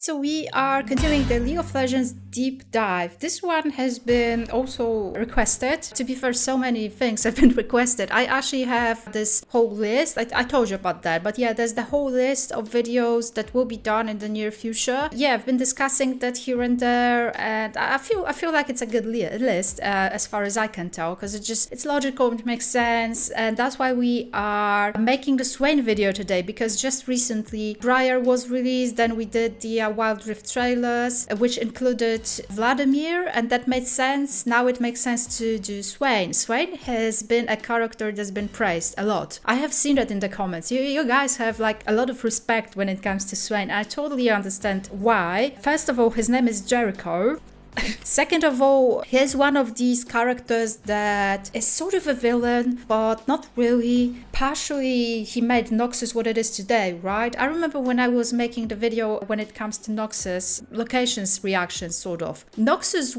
So we are continuing the League of Legends deep dive. This one has been also requested. To be fair, so many things have been requested. I actually have this whole list. I told you about that, but yeah, there's the whole list of videos that will be done in the near future. Yeah, I've been discussing that here and there, and I feel like it's a good list as far as I can tell, because it's logical, it makes sense, and that's why we are making the Swain video today, because just recently Briar was released, then we did the Wild Rift trailers, which included Vladimir, and that made sense. Now it makes sense to do Swain. Swain has been a character that's been praised a lot. I have seen that in the comments. You guys have like a lot of respect when it comes to Swain. I totally understand why. First of all, his name is Jericho. Second of all, he's one of these characters that is sort of a villain, but not really. Partially, he made Noxus what it is today, right? I remember when I was making the video when it comes to Noxus, locations reactions, sort of. Noxus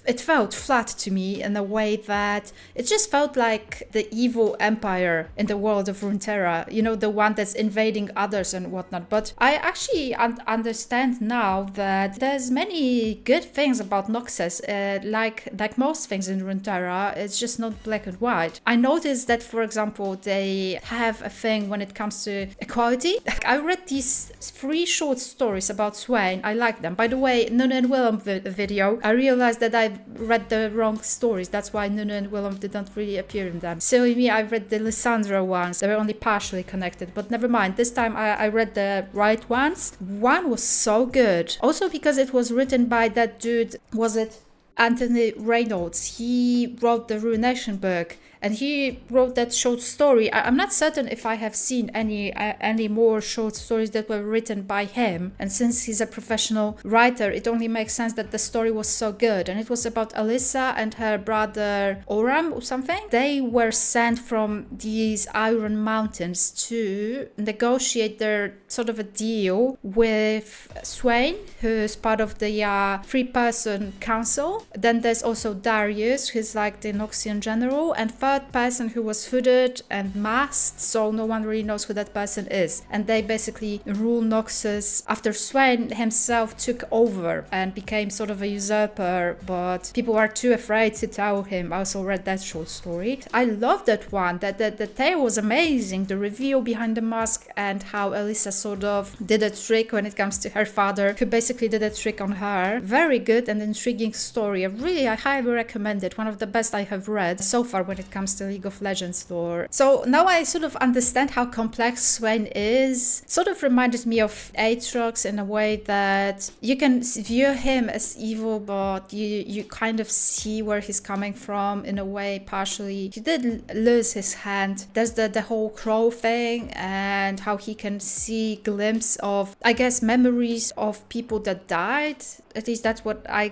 it felt flat to me in a way that it just felt like the evil empire in the world of Runeterra, you know, the one that's invading others and whatnot. But I actually understand now that there's many good things about Noxus, like most things in Runeterra, it's just not black and white. I noticed that, for example, they have a thing when it comes to equality. I read these 3 short stories about Swain. I like them. By the way, Nunu and Willem video, I realized that I read the wrong stories. That's why Nunu and Willem didn't really appear in them. Silly me, I read the Lysandra ones. They were only partially connected, but never mind. This time I read the right ones. One was so good. Also because it was written by that dude, was it Anthony Reynolds? He wrote the Ruination book, and he wrote that short story. I'm not certain if I have seen any more short stories that were written by him. And since he's a professional writer, it only makes sense that the story was so good. And it was about Alyssa and her brother Oram or something. They were sent from these Iron Mountains to negotiate their sort of a deal with Swain, who's part of the 3-person council. Then there's also Darius, who's like the Noxian general, and third person who was hooded and masked, so no one really knows who that person is. And they basically rule Noxus after Swain himself took over and became sort of a usurper, but people are too afraid to tell him. I also read that short story. I love that one. The tale was amazing. The reveal behind the mask and how Alyssa sort of did a trick when it comes to her father, who basically did a trick on her. Very good and intriguing story. I highly recommend it. One of the best I have read so far when it comes to League of Legends lore. So now I sort of understand how complex Swain is. Sort of reminded me of Aatrox in a way that you can view him as evil, but you kind of see where he's coming from in a way, partially. He did lose his hand. There's the whole crow thing and how he can see glimpse of, I guess, memories of people that died. At least that's what I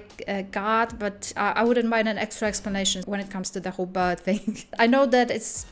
got, but I wouldn't mind an extra explanation when it comes to the whole bird thing. I know that it's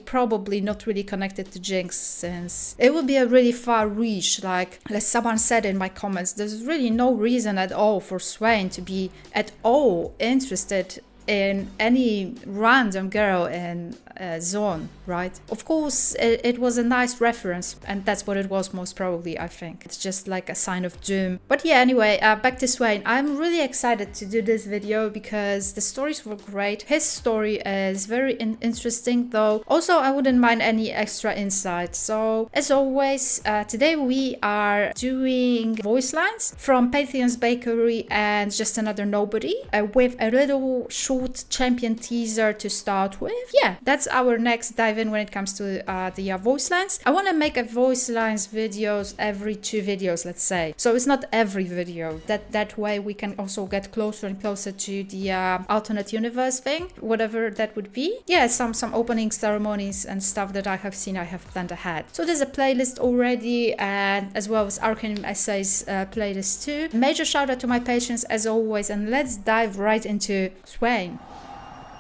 probably not really connected to Jinx, since it would be a really far reach. Like someone said in my comments, there's really no reason at all for Swain to be at all interested in any random girl in Zone, right? Of course, it was a nice reference, and that's what it was most probably, I think. It's just like a sign of doom. But yeah, anyway, back to Swain. I'm really excited to do this video because the stories were great. His story is very interesting, though. Also, I wouldn't mind any extra insight. So, as always, today we are doing voice lines from Pantheon's Bakery and Just Another Nobody, with a little short champion teaser to start with. Yeah, that's our next dive in when it comes to the voice lines. I want to make a voice lines videos every 2 videos, let's say. So it's not every video. That way we can also get closer and closer to the alternate universe thing, whatever that would be. Yeah, some opening ceremonies and stuff that I have seen, I have planned ahead. So there's a playlist already, and as well as Arcane Essays playlist too. Major shout out to my patrons as always, and let's dive right into Swain.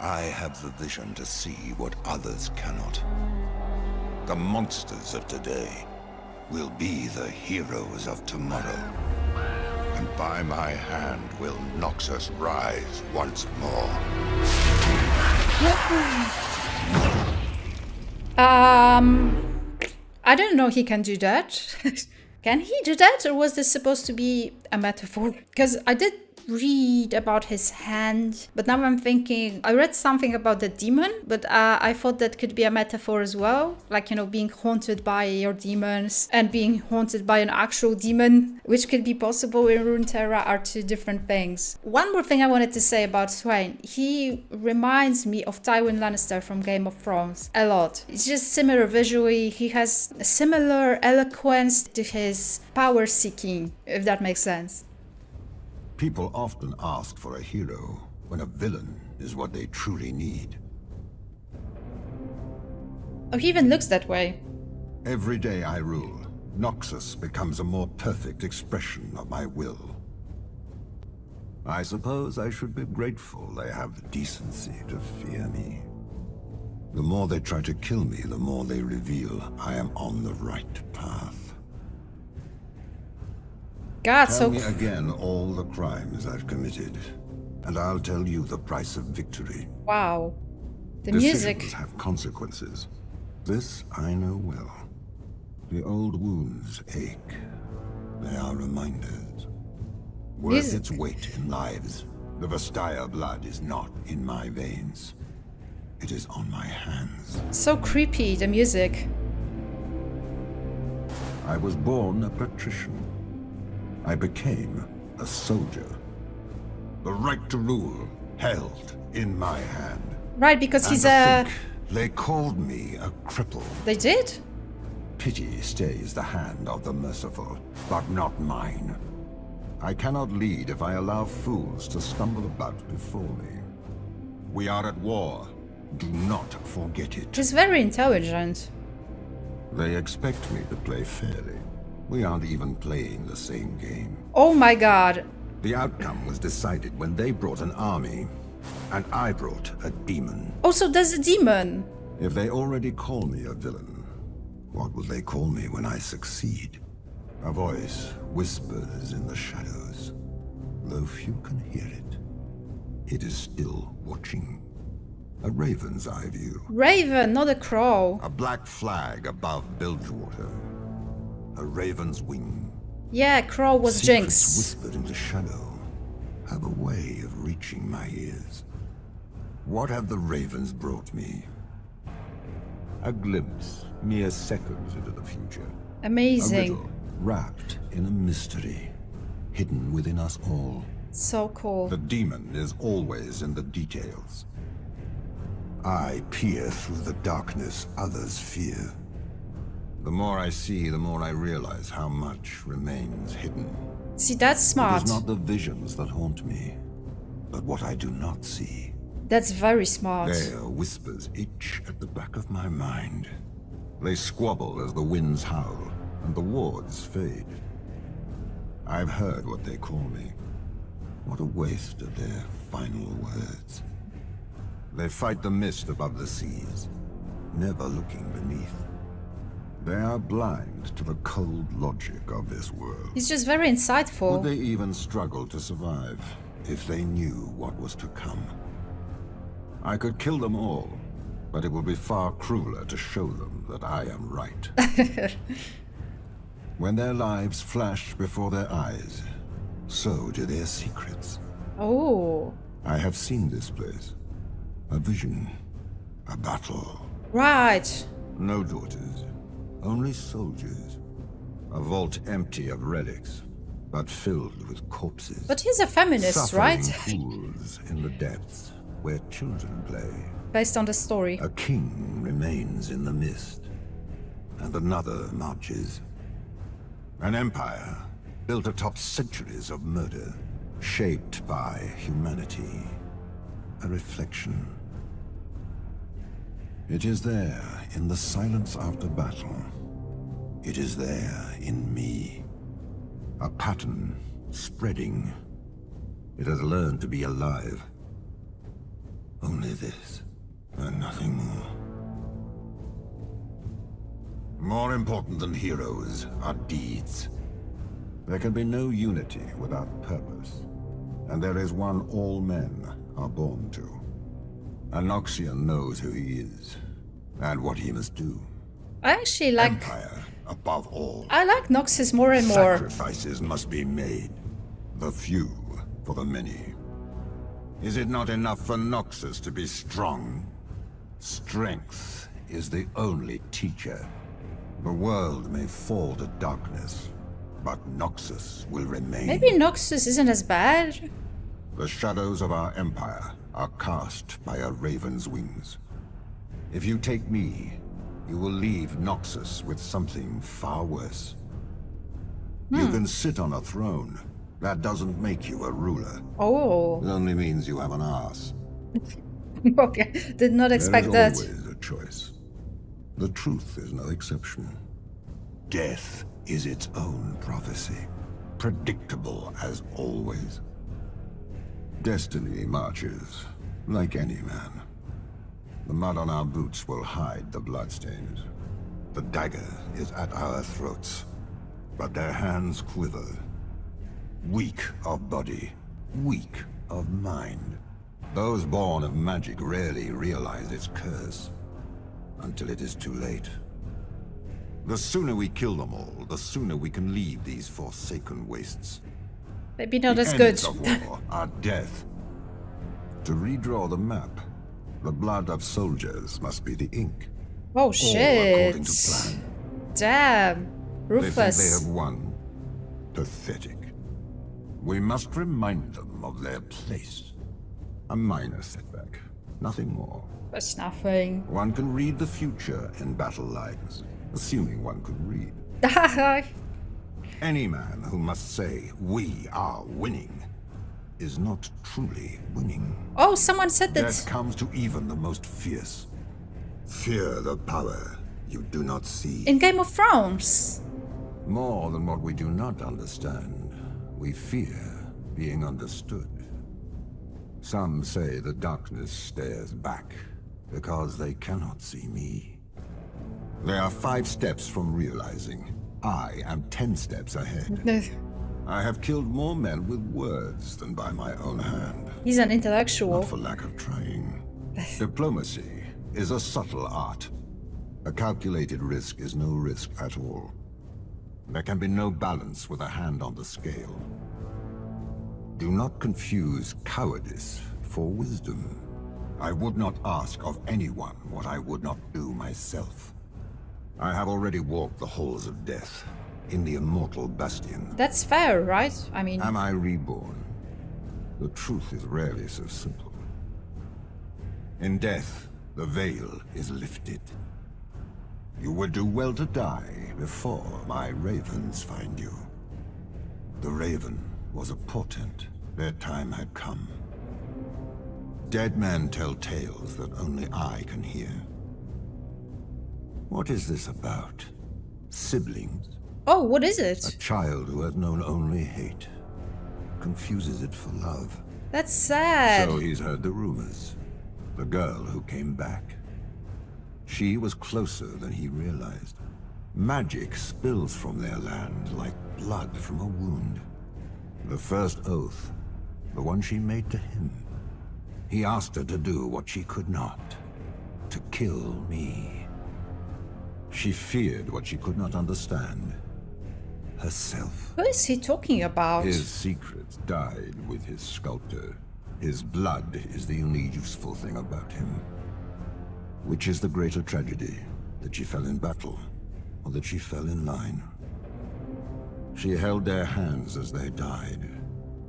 I have the vision to see what others cannot. The monsters of today will be the heroes of tomorrow. And by my hand will Noxus rise once more. I don't know he can do that. Can he do that, or was this supposed to be a metaphor? Because I did read about his hand, but now I'm thinking, I read something about the demon, but I thought that could be a metaphor as well, like, you know, being haunted by your demons and being haunted by an actual demon, which could be possible in Runeterra, are two different things. One more thing I wanted to say about Swain, he reminds me of Tywin Lannister from Game of Thrones a lot. It's just similar visually, he has a similar eloquence to his power seeking, if that makes sense. People often ask for a hero when a villain is what they truly need. Oh, he even looks that way. Every day I rule, Noxus becomes a more perfect expression of my will. I suppose I should be grateful they have the decency to fear me. The more they try to kill me, the more they reveal I am on the right path. God, tell me again all the crimes I've committed, and I'll tell you the price of victory. Wow. The Decisions music have consequences. This I know well. The old wounds ache. They are reminders. Worth its weight in lives. The Vastaya blood is not in my veins. It is on my hands. So creepy, the music. I was born a patrician. I became a soldier. The right to rule held in my hand. Right, because he's a... They called me a cripple. They did? Pity stays the hand of the merciful, but not mine. I cannot lead if I allow fools to stumble about before me. We are at war. Do not forget it. He's very intelligent. They expect me to play fairly. We aren't even playing the same game. Oh my god. The outcome was decided when they brought an army, and I brought a demon. Oh, so there's a demon. If they already call me a villain, what will they call me when I succeed? A voice whispers in the shadows. Though few can hear it, it is still watching. A raven's eye view. Raven, not a crow. A black flag above Bilgewater. A raven's wing. Yeah, crow was Secrets Jinx. whispered into shadow have a way of reaching my ears. What have the ravens brought me? A glimpse, mere seconds into the future. Amazing. A riddle wrapped in a mystery, hidden within us all. So cool. The demon is always in the details. I peer through the darkness others fear. The more I see, the more I realize how much remains hidden. See, that's smart. It is not the visions that haunt me, but what I do not see. That's very smart. There, whispers itch at the back of my mind. They squabble as the winds howl, and the wards fade. I've heard what they call me. What a waste of their final words. They fight the mist above the seas, never looking beneath. They are blind to the cold logic of this world. He's just very insightful. Would they even struggle to survive if they knew what was to come? I could kill them all, but it will be far crueler to show them that I am right. When their lives flash before their eyes, so do their secrets. Oh. I have seen this place. A vision. A battle. Right. No daughters. Only soldiers. A vault empty of relics, but filled with corpses. But he's a feminist, right? Pools in the depths where children play. Based on the story. A king remains in the mist, and another marches. An empire built atop centuries of murder, shaped by humanity. A reflection. It is there in the silence after battle. It is there in me. A pattern spreading. It has learned to be alive. Only this, and nothing more. More important than heroes are deeds. There can be no unity without purpose, and there is one all men are born to. A Noxian knows who he is, and what he must do. I actually like... Empire above all. I like Noxus more and more. Sacrifices must be made. The few for the many. Is it not enough for Noxus to be strong? Strength is the only teacher. The world may fall to darkness, but Noxus will remain. Maybe Noxus isn't as bad. The shadows of our empire are cast by a raven's wings. If you take me, you will leave Noxus with something far worse. You can sit on a throne. That doesn't make you a ruler. Oh. It only means you have an ass. Okay, did not expect that. There is always a choice. The truth is no exception. Death is its own prophecy, predictable as always. Destiny marches, like any man. The mud on our boots will hide the bloodstains. The dagger is at our throats, but their hands quiver. Weak of body, weak of mind. Those born of magic rarely realize its curse, until it is too late. The sooner we kill them all, the sooner we can leave these forsaken wastes. Maybe not as The good. ends of war are death. To redraw the map, the blood of soldiers must be the ink. Oh All according shit. to plan. Damn. They think they Ruthless. have won. Pathetic. We must remind them of their place. A minor setback, nothing more. That's nothing. One can read the future in battle lines, assuming one could read. Any man who must say, "We are winning," is not truly winning. Oh, someone said that. That comes to even the most fierce. Fear the power you do not see. In Game of Thrones. More than what we do not understand, we fear being understood. Some say the darkness stares back because they cannot see me. They are 5 steps from realizing I am 10 steps ahead. I have killed more men with words than by my own hand. He's an intellectual. Not for lack of trying. Diplomacy is a subtle art. A calculated risk is no risk at all. There can be no balance with a hand on the scale. Do not confuse cowardice for wisdom. I would not ask of anyone what I would not do myself. I have already walked the halls of death in the immortal bastion. That's fair, right? I mean, Am I reborn? The truth is rarely so simple. In death, the veil is lifted. You would do well to die before my ravens find you. The raven was a portent. Their time had come. Dead men tell tales that only I can hear. What is this about? Siblings? oh, what is A it? child who has known only hate. Confuses it for love. That's sad. So he's heard the rumors. The girl who came back. She was closer than he realized. Magic spills from their land like blood from a wound. The first oath, the one she made to him. He asked her to do what she could not. To kill me. She feared what she could not understand. Herself. Who is he talking about? His secrets died with his sculptor. His blood is the only useful thing about him. Which is the greater tragedy? That she fell in battle, or that she fell in line? She held their hands as they died,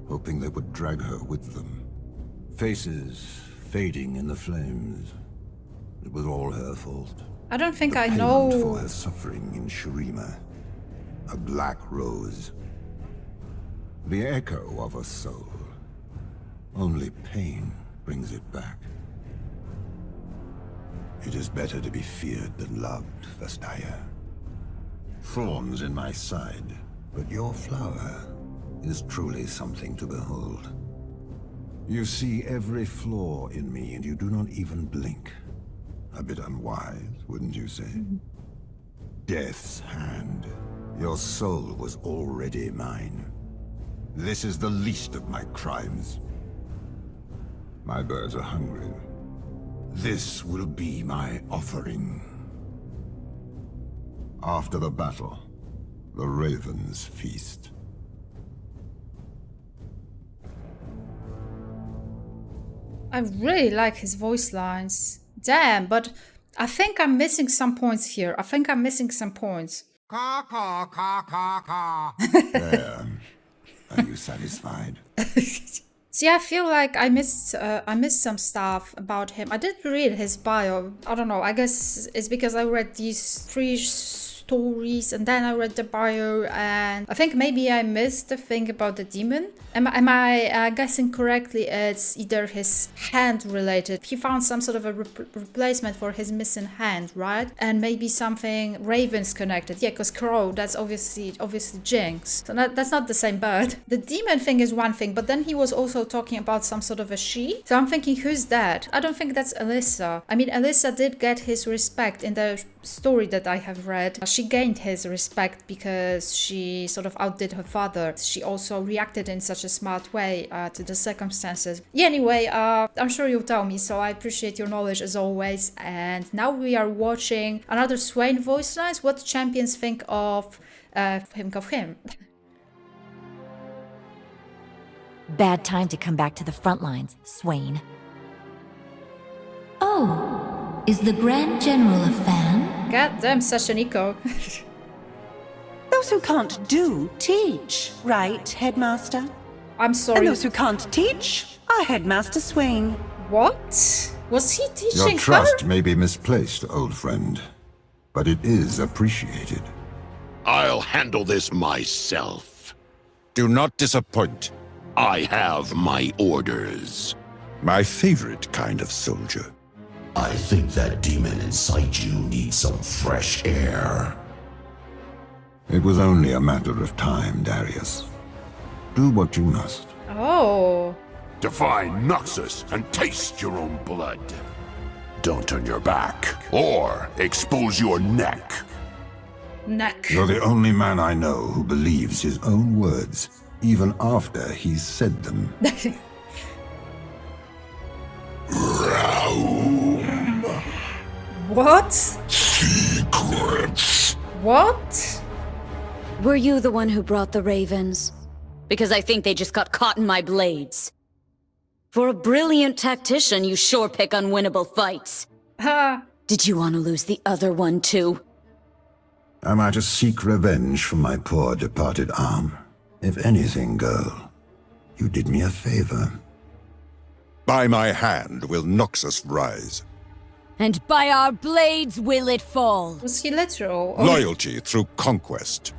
hoping they would drag her with them. Faces fading in the flames. It was all her fault. I don't think I Payment know. for her suffering in Shurima. A black rose. The echo of a soul. Only pain brings it back. It is better to be feared than loved, Vestaya. Thorns in my side, but your flower is truly something to behold. You see every flaw in me and you do not even blink. A bit unwise, wouldn't you say? Death's hand. Your soul was already mine. This is the least of my crimes. My birds are hungry. This will be my offering. After the battle, the ravens feast. I really like his voice lines. Damn, but I think I'm missing some points here. Caw, caw, caw, caw, caw. There. Are you satisfied? See, I feel like I missed some stuff about him. I did read his bio. I don't know. I guess it's because I read these 3 stories and then I read the bio, and I think maybe I missed the thing about the demon. Am I guessing correctly? It's either his hand related. He found some sort of a replacement for his missing hand, right? And maybe something ravens connected. Yeah, because crow, that's obviously Jinx. So that's not the same bird. The demon thing is one thing, but then he was also talking about some sort of a she. So I'm thinking, who's that? I don't think that's Alyssa. I mean, Alyssa did get his respect in the story that I have read. She gained his respect because she sort of outdid her father. She also reacted in such a smart way to the circumstances. Yeah, anyway, I'm sure you'll tell me, so I appreciate your knowledge as always. And now we are watching another Swain voice lines. What champions think of him? Bad time to come back to the front lines, Swain. Oh, is the Grand General a fan? God damn, such an eco. Those who can't do, teach, right, Headmaster? I'm sorry. And those who can't teach are Headmaster Swain. What? Was he teaching Your trust her? may be misplaced, old friend, but it is appreciated. I'll handle this myself. Do not disappoint. I have my orders. My favorite kind of soldier. I think that demon inside you needs some fresh air. It was only a matter of time, Darius. Do what you must. Oh. Defy Noxus and taste your own blood. Don't turn your back, or expose your neck. Neck. You're the only man I know who believes his own words, even after he's said them. What? Secrets. What? Were you the one who brought the ravens? Because I think they just got caught in my blades. For a brilliant tactician, you sure pick unwinnable fights. Ha. Did you want to lose the other one too? Am I to seek revenge for my poor departed arm? If anything, girl, you did me a favor. By my hand will Noxus rise. And by our blades will it fall. Was he literal? Or... Loyalty through conquest.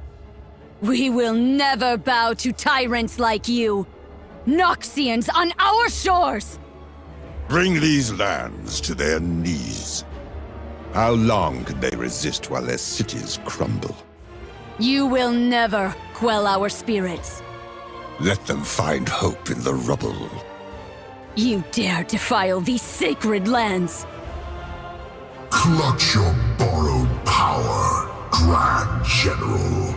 We will never bow to tyrants like you. Noxians on our shores! Bring these lands to their knees. How long can they resist while their cities crumble? You will never quell our spirits. Let them find hope in the rubble. You dare defile these sacred lands. Clutch your borrowed power, Grand General.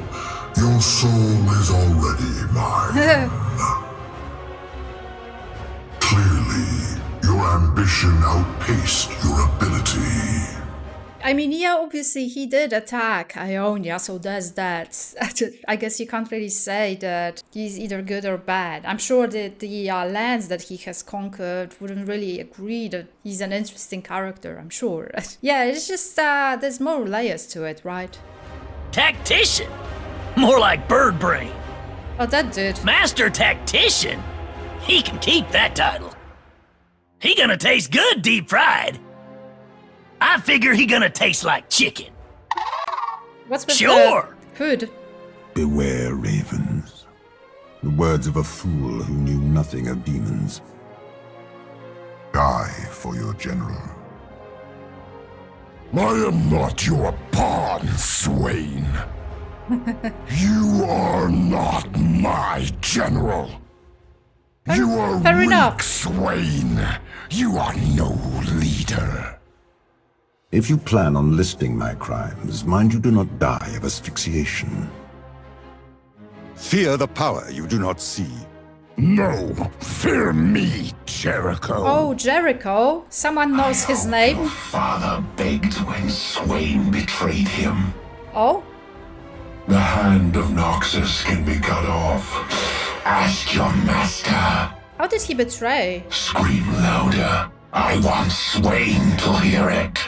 Your soul is already mine. Clearly, your ambition outpaced your ability. I mean, yeah, obviously he did attack Ionia, so there's that. I guess you can't really say that he's either good or bad. I'm sure that the lands that he has conquered wouldn't really agree that he's an interesting character, I'm sure. Yeah, it's just, there's more layers to it, right? Tactician? More like bird brain. Oh, that dude. Master Tactician? He can keep that title. He gonna taste good deep fried. I figure he gonna taste like chicken. What's with Sure. the hood? Beware, ravens. The words of a fool who knew nothing of demons. Die for your general. I am not your pawn, Swain. You are not my general. You are Fair weak, enough. Swain. You are no leader. If you plan on listing my crimes, mind you do not die of asphyxiation. Fear the power you do not see. No, fear me, Jericho. Oh, Jericho. Someone knows his name. Your father begged when Swain betrayed him. Oh? The hand of Noxus can be cut off. Ask your master. How did he betray? Scream louder. I want Swain to hear it.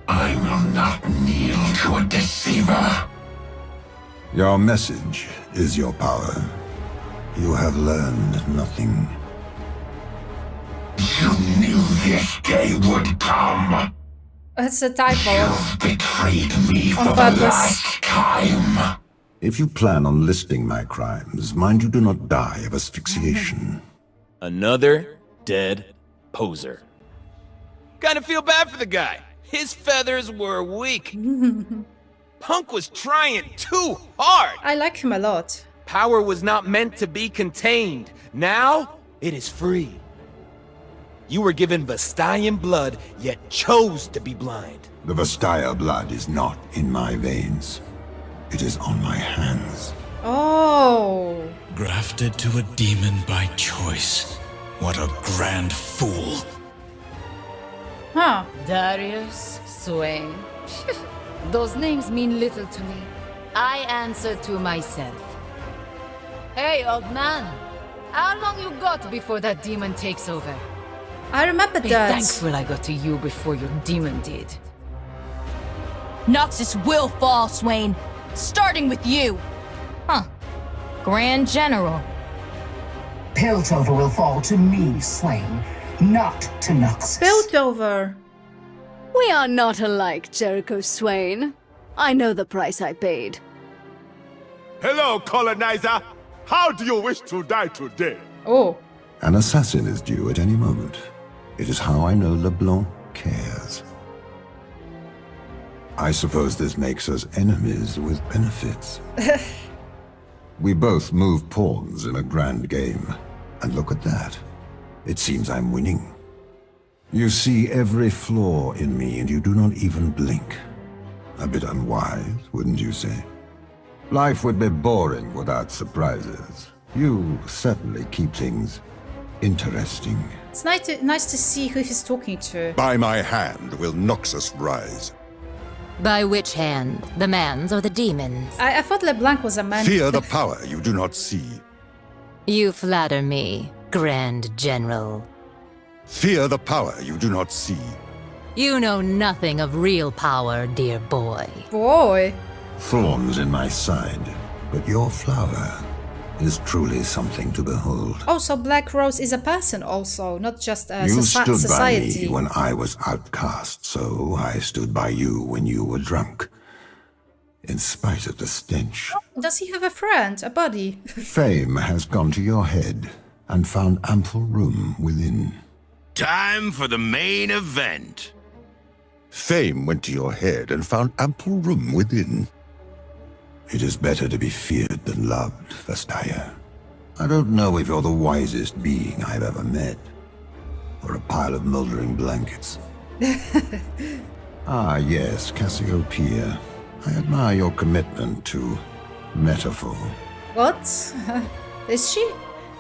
I will not kneel to a deceiver. Your message is your power. You have learned nothing. You knew this day would come. That's a typo. You've betrayed me On for purpose. the last time. If you plan on listing my crimes, mind you do not die of asphyxiation. Another dead poser. Kinda feel bad for the guy. His feathers were weak. Punk was trying too hard. I like him a lot. Power was not meant to be contained. Now, it is free. You were given Vestayan blood, yet chose to be blind. The Vestaya blood is not in my veins. It is on my hands. Oh. Grafted to a demon by choice. What a grand fool. Huh. Darius, Swain. Those names mean little to me. I answer to myself. Hey, old man. How long you got before that demon takes over? I remember Be that. thankful I got to you before your demon did. Noxus will fall, Swain. Starting with you. Huh. Grand General. Piltover will fall to me, Swain, not to Noxus. Piltover. We are not alike, Jericho Swain. I know the price I paid. Hello, colonizer. How do you wish to die today? Oh. An assassin is due at any moment. It is how I know LeBlanc cares. I suppose this makes us enemies with benefits. We both move pawns in a grand game. And look at that. It seems I'm winning. You see every flaw in me and you do not even blink. A bit unwise, wouldn't you say? Life would be boring without surprises. You certainly keep things interesting. It's nice to see who he's talking to. By my hand will Noxus rise. By which hand? The man's or the demon's? I thought LeBlanc was a man. Fear the power you do not see. You flatter me, Grand General. Fear the power you do not see. You know nothing of real power, dear boy. Boy. Thorns in my side, but your flower is truly something to behold. Oh, so Black Rose is a person also, not just a You stood society. by me when I was outcast, so I stood by you when you were drunk. In spite of the stench. Does he have a friend, a buddy? Fame has gone to your head and found ample room within. Time for the main event. Fame went to your head and found ample room within. It is better to be feared than loved, Vestaya. I don't know if you're the wisest being I've ever met, or a pile of moldering blankets. Ah, yes, Cassiopeia. I admire your commitment to metaphor. What? Is she?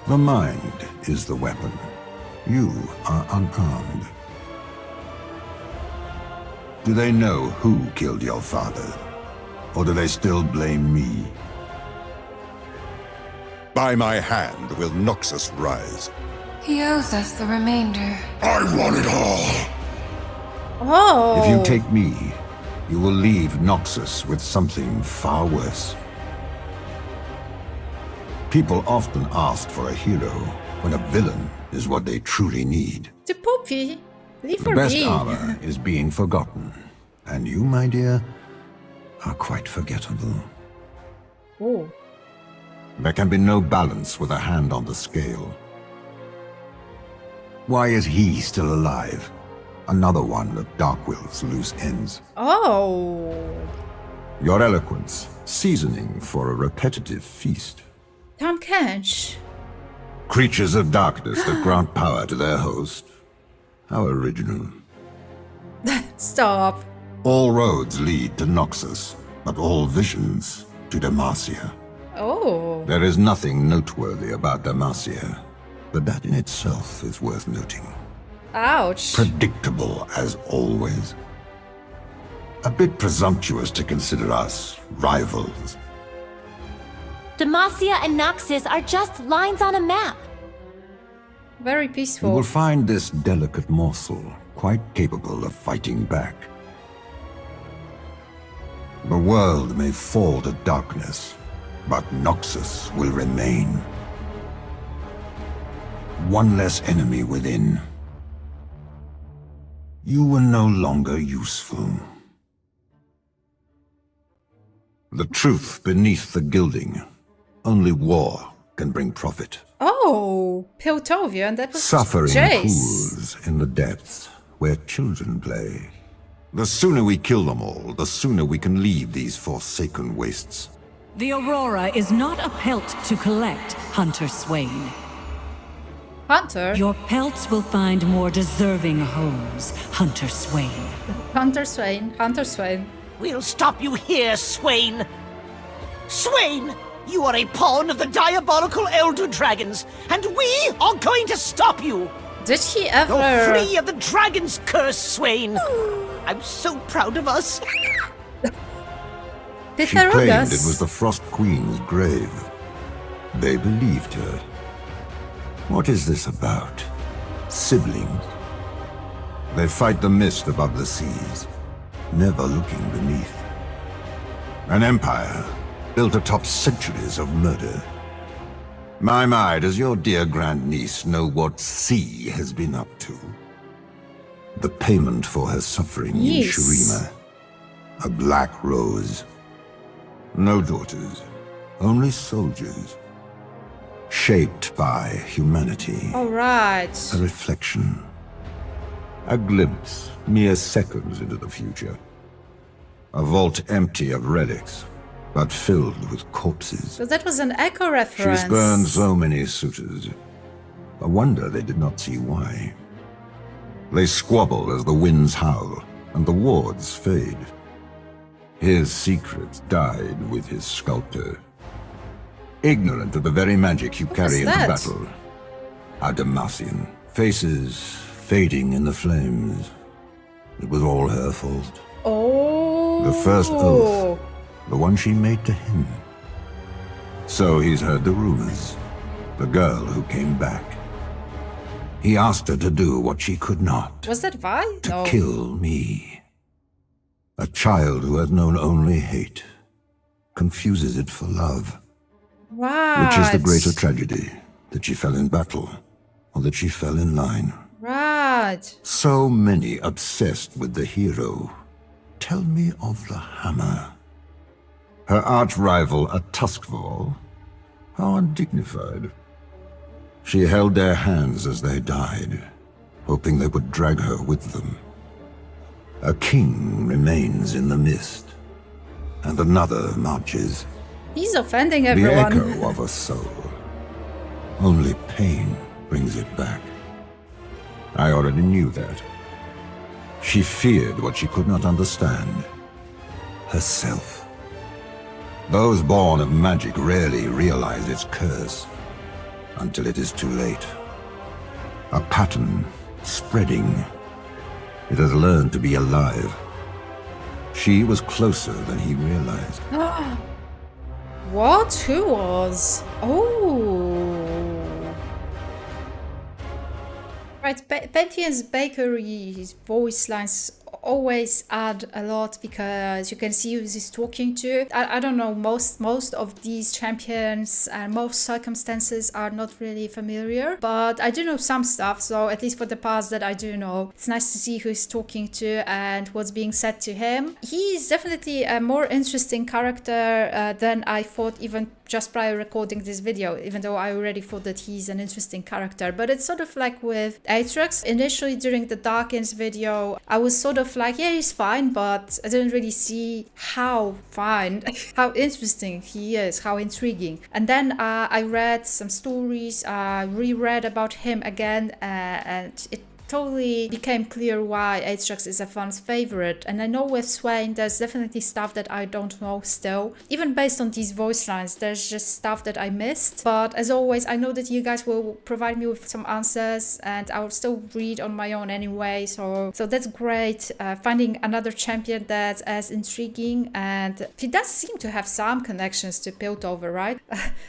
The mind is the weapon. You are unarmed. Do they know who killed your father? Or do they still blame me? By my hand will Noxus rise. He owes us the remainder. I want it all. Oh. If you take me, you will leave Noxus with something far worse. People often ask for a hero when a villain is what they truly need. The Poppy. Leave The her best be. armor is being forgotten. And you, my dear, are quite forgettable. Oh. There can be no balance with a hand on the scale. Why is he still alive? Another one of Darkwill's loose ends. Oh. Your eloquence, seasoning for a repetitive feast. Tom Kench. Creatures of darkness that grant power to their host. How original. Stop. All roads lead to Noxus, but all visions to Demacia. Oh. There is nothing noteworthy about Demacia, but that in itself is worth noting. Ouch. Predictable as always. A bit presumptuous to consider us rivals. Demacia and Noxus are just lines on a map. Very You peaceful. will find this delicate morsel quite capable of fighting back. The world may fall to darkness, but Noxus will remain. One less enemy within. You were no longer useful. The truth beneath the gilding. Only war can bring profit. Oh, Piltovian, that was Suffering Jace. pools in the depths where children play. The sooner we kill them all, the sooner we can leave these forsaken wastes. The Aurora is not a pelt to collect, Hunter Swain. Hunter? Your pelts will find more deserving homes, Hunter Swain. Hunter Swain, Hunter Swain. We'll stop you here, Swain! Swain! You are a pawn of the diabolical Elder Dragons, and we are going to stop you! Did he ever... You're free of the Dragon's curse, Swain! I'm so proud of us! Did She they claimed us? it was the Frost Queen's grave. They believed her. What is this about? Siblings? They fight the mist above the seas, never looking beneath. An empire built atop centuries of murder. My, does your dear grandniece know what C has been up to? The payment for her suffering in Yes. Shurima. A black rose. No daughters, only soldiers. Shaped by humanity. All right. A reflection. A glimpse, mere seconds into the future. A vault empty of relics, but filled with corpses. So that was an Echo reference. She's burned so many suitors. I wonder they did not see why. They squabble as the winds howl, and the wards fade. His secrets died with his sculptor. Ignorant of the very magic you carry into that? battle. A Demacian. Faces fading in the flames. It was all her fault. Oh. The first oath. The one she made to him. So he's heard the rumors. The girl who came back. He asked her to do what she could not. Was that Vi? No. Kill me. A child who has known only hate. Confuses it for love. Right. Which is the greater tragedy? That she fell in battle, or that she fell in line? Right. So many obsessed with the hero. Tell me of the hammer. Her arch-rival, a Tuskfall? How undignified. She held their hands as they died, hoping they would drag her with them. A king remains in the mist, and another marches. He's offending everyone. The echo of a soul. Only pain brings it back. I already knew that. She feared what she could not understand. Herself. Those born of magic rarely realize its curse, until it is too late. A pattern spreading. It has learned to be alive. She was closer than he realized. What? Who was? Oh. Right, Pantheon's Bakery's voice lines always add a lot because you can see who he's talking to. I don't know, most of these champions and most circumstances are not really familiar, but I do know some stuff, so at least for the parts that I do know, it's nice to see who he's talking to and what's being said to him. He's definitely a more interesting character than I thought even just prior recording this video, even though I already thought that he's an interesting character. But it's sort of like with Aatrox. Initially during the Darkins video, I was sort of like, yeah, he's fine, but I didn't really see how fine, how interesting he is, how intriguing. And then I read some stories, reread about him again, and it totally became clear why Ajax is a fan's favorite. And I know with Swain, there's definitely stuff that I don't know still. Even based on these voice lines, there's just stuff that I missed. But as always, I know that you guys will provide me with some answers, and I'll still read on my own anyway. So that's great. Finding another champion that's as intriguing, and he does seem to have some connections to Piltover, right?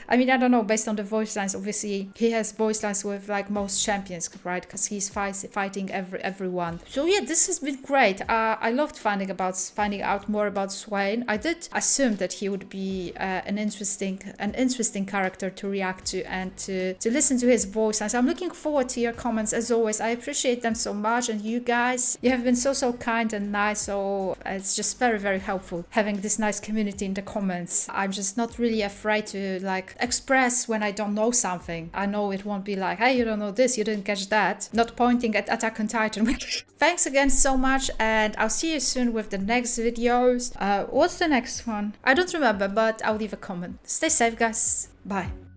I mean, I don't know, based on the voice lines, obviously he has voice lines with like most champions, right? Because he's fighting everyone. So yeah, this has been great. I loved finding out more about Swain. I did assume that he would be an interesting character to react to and to listen to his voice lines. I'm looking forward to your comments as always. I appreciate them so much, and you guys, you have been so kind and nice. So it's just very helpful having this nice community in the comments. I'm just not really afraid to like express when I don't know something. I know it won't be like, hey, you don't know this, you didn't catch that. Not pointing at Attack on Titan. Thanks again so much, and I'll see you soon with the next videos. What's the next one? I don't remember, but I'll leave a comment. Stay safe, guys. Bye.